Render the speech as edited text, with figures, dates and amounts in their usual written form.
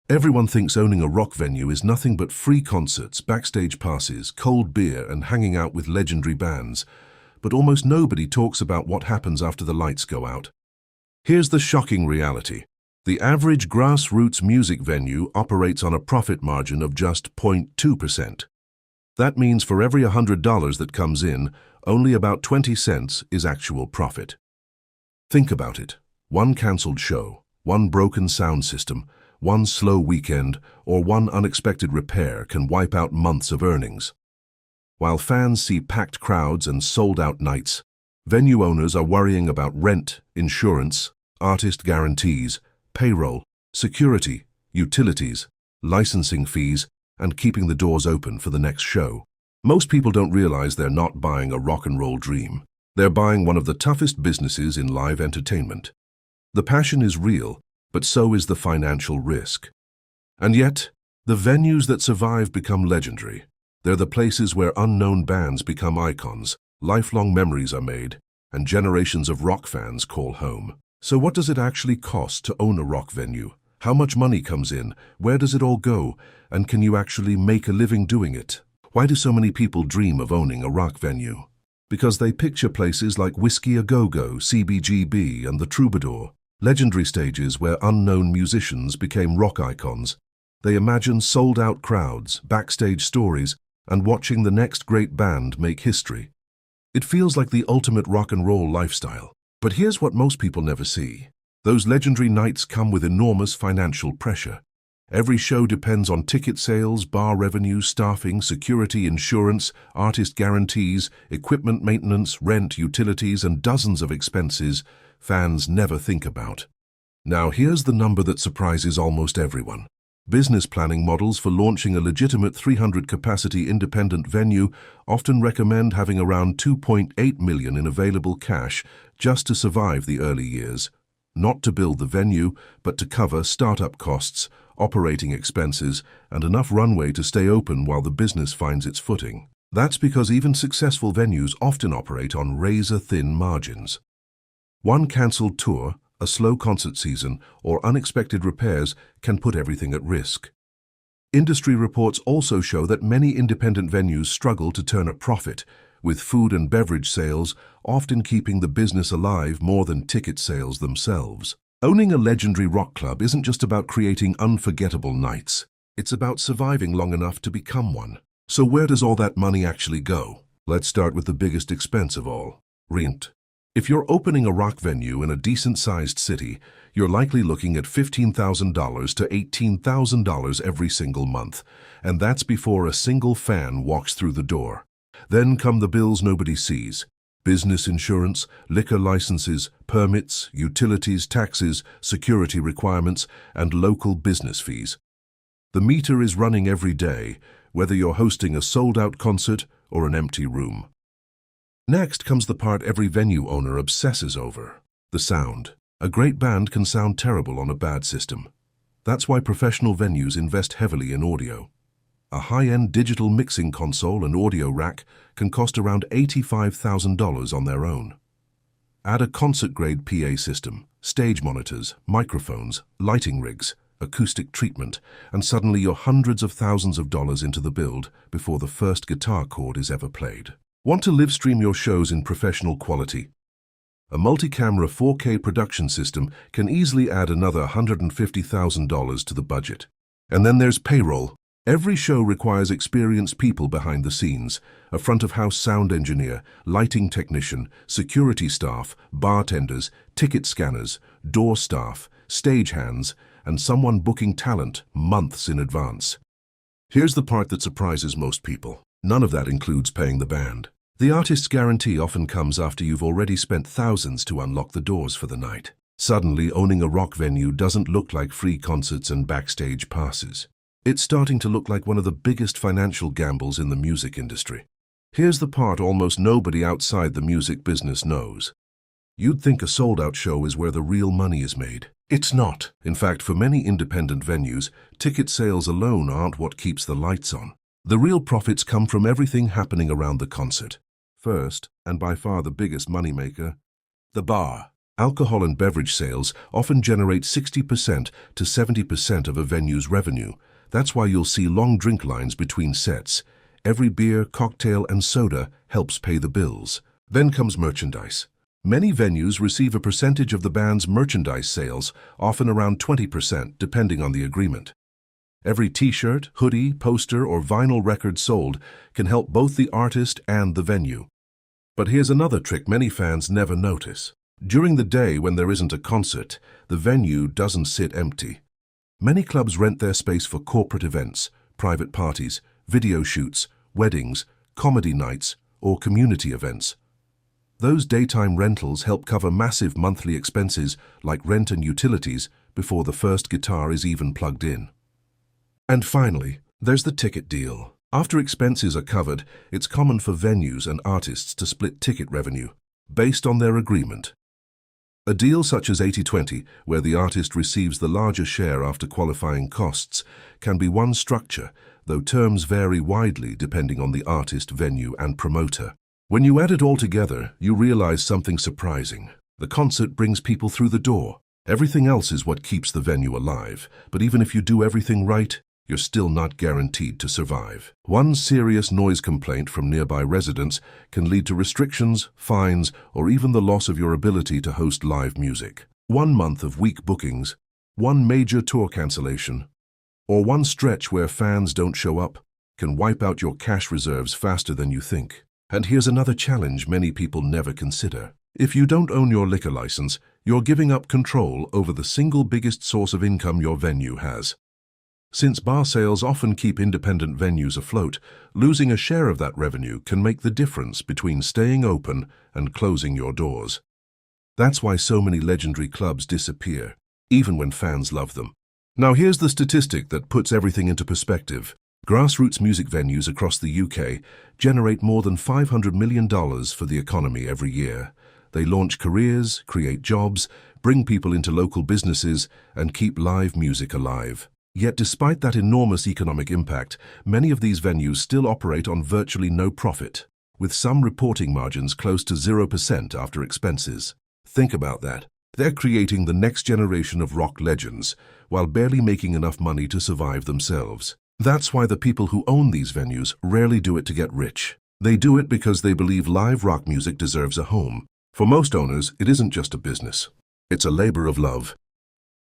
Everyone thinks owning a rock venue is nothing but free concerts, backstage passes, cold beer, and hanging out with legendary bands. But almost nobody talks about what happens after the lights go out. Here's the shocking reality. The average grassroots music venue operates on a profit margin of just 0.2%. That means for every $100 that comes in, only about 20 cents is actual profit. Think about it. One cancelled show, one broken sound system, one slow weekend, or one unexpected repair can wipe out months of earnings. While fans see packed crowds and sold-out nights, venue owners are worrying about rent, insurance, artist guarantees, payroll, security, utilities, licensing fees, and keeping the doors open for the next show. Most people don't realize they're not buying a rock and roll dream. They're buying one of the toughest businesses in live entertainment. The passion is real, but so is the financial risk. And yet, the venues that survive become legendary. They're the places where unknown bands become icons, lifelong memories are made, and generations of rock fans call home. So what does it actually cost to own a rock venue? How much money comes in? Where does it all go? And can you actually make a living doing it? Why do so many people dream of owning a rock venue? Because they picture places like Whiskey A Go-Go, CBGB, and the Troubadour, legendary stages where unknown musicians became rock icons. They imagine sold-out crowds, backstage stories, and watching the next great band make history. It feels like the ultimate rock and roll lifestyle. But here's what most people never see. Those legendary nights come with enormous financial pressure. Every show depends on ticket sales, bar revenue, staffing, security, insurance, artist guarantees, equipment maintenance, rent, utilities, and dozens of expenses fans never think about. Now here's the number that surprises almost everyone. Business planning models for launching a legitimate 300-capacity independent venue often recommend having around $2.8 million in available cash just to survive the early years. Not to build the venue, but to cover startup costs, operating expenses, and enough runway to stay open while the business finds its footing. That's because even successful venues often operate on razor-thin margins. One cancelled tour, a slow concert season, or unexpected repairs can put everything at risk. Industry reports also show that many independent venues struggle to turn a profit, with food and beverage sales often keeping the business alive more than ticket sales themselves. Owning a legendary rock club isn't just about creating unforgettable nights. It's about surviving long enough to become one. So where does all that money actually go? Let's start with the biggest expense of all, rent. If you're opening a rock venue in a decent-sized city, you're likely looking at $15,000 to $18,000 every single month, and that's before a single fan walks through the door. Then come the bills nobody sees: business insurance, liquor licenses, permits, utilities, taxes, security requirements, and local business fees. The meter is running every day, whether you're hosting a sold-out concert or an empty room. Next comes the part every venue owner obsesses over: the sound. A great band can sound terrible on a bad system. That's why professional venues invest heavily in audio. A high-end digital mixing console and audio rack can cost around $85,000 on their own. Add a concert-grade PA system, stage monitors, microphones, lighting rigs, acoustic treatment, and suddenly you're hundreds of thousands of dollars into the build before the first guitar chord is ever played. Want to live stream your shows in professional quality? A multi-camera 4K production system can easily add another $150,000 to the budget. And then there's payroll. Every show requires experienced people behind the scenes: a front-of-house sound engineer, lighting technician, security staff, bartenders, ticket scanners, door staff, stagehands, and someone booking talent months in advance. Here's the part that surprises most people. None of that includes paying the band. The artist's guarantee often comes after you've already spent thousands to unlock the doors for the night. Suddenly, owning a rock venue doesn't look like free concerts and backstage passes. It's starting to look like one of the biggest financial gambles in the music industry. Here's the part almost nobody outside the music business knows. You'd think a sold-out show is where the real money is made. It's not. In fact, for many independent venues, ticket sales alone aren't what keeps the lights on. The real profits come from everything happening around the concert. First, and by far the biggest moneymaker, the bar. Alcohol and beverage sales often generate 60% to 70% of a venue's revenue. That's why you'll see long drink lines between sets. Every beer, cocktail, and soda helps pay the bills. Then comes merchandise. Many venues receive a percentage of the band's merchandise sales, often around 20%, depending on the agreement. Every t-shirt, hoodie, poster, or vinyl record sold can help both the artist and the venue. But here's another trick many fans never notice. During the day when there isn't a concert, the venue doesn't sit empty. Many clubs rent their space for corporate events, private parties, video shoots, weddings, comedy nights, or community events. Those daytime rentals help cover massive monthly expenses like rent and utilities before the first guitar is even plugged in. And finally, there's the ticket deal. After expenses are covered, it's common for venues and artists to split ticket revenue based on their agreement. A deal such as 80-20, where the artist receives the larger share after qualifying costs, can be one structure, though terms vary widely depending on the artist, venue, and promoter. When you add it all together, you realize something surprising. The concert brings people through the door. Everything else is what keeps the venue alive, but even if you do everything right, you're still not guaranteed to survive. One serious noise complaint from nearby residents can lead to restrictions, fines, or even the loss of your ability to host live music. 1 month of weak bookings, one major tour cancellation, or one stretch where fans don't show up can wipe out your cash reserves faster than you think. And here's another challenge many people never consider. If you don't own your liquor license, you're giving up control over the single biggest source of income your venue has. Since bar sales often keep independent venues afloat, losing a share of that revenue can make the difference between staying open and closing your doors. That's why so many legendary clubs disappear, even when fans love them. Now here's the statistic that puts everything into perspective. Grassroots music venues across the UK generate more than $500 million for the economy every year. They launch careers, create jobs, bring people into local businesses, and keep live music alive. Yet despite that enormous economic impact, many of these venues still operate on virtually no profit, with some reporting margins close to 0% after expenses. Think about that. They're creating the next generation of rock legends, while barely making enough money to survive themselves. That's why the people who own these venues rarely do it to get rich. They do it because they believe live rock music deserves a home. For most owners, it isn't just a business. It's a labor of love.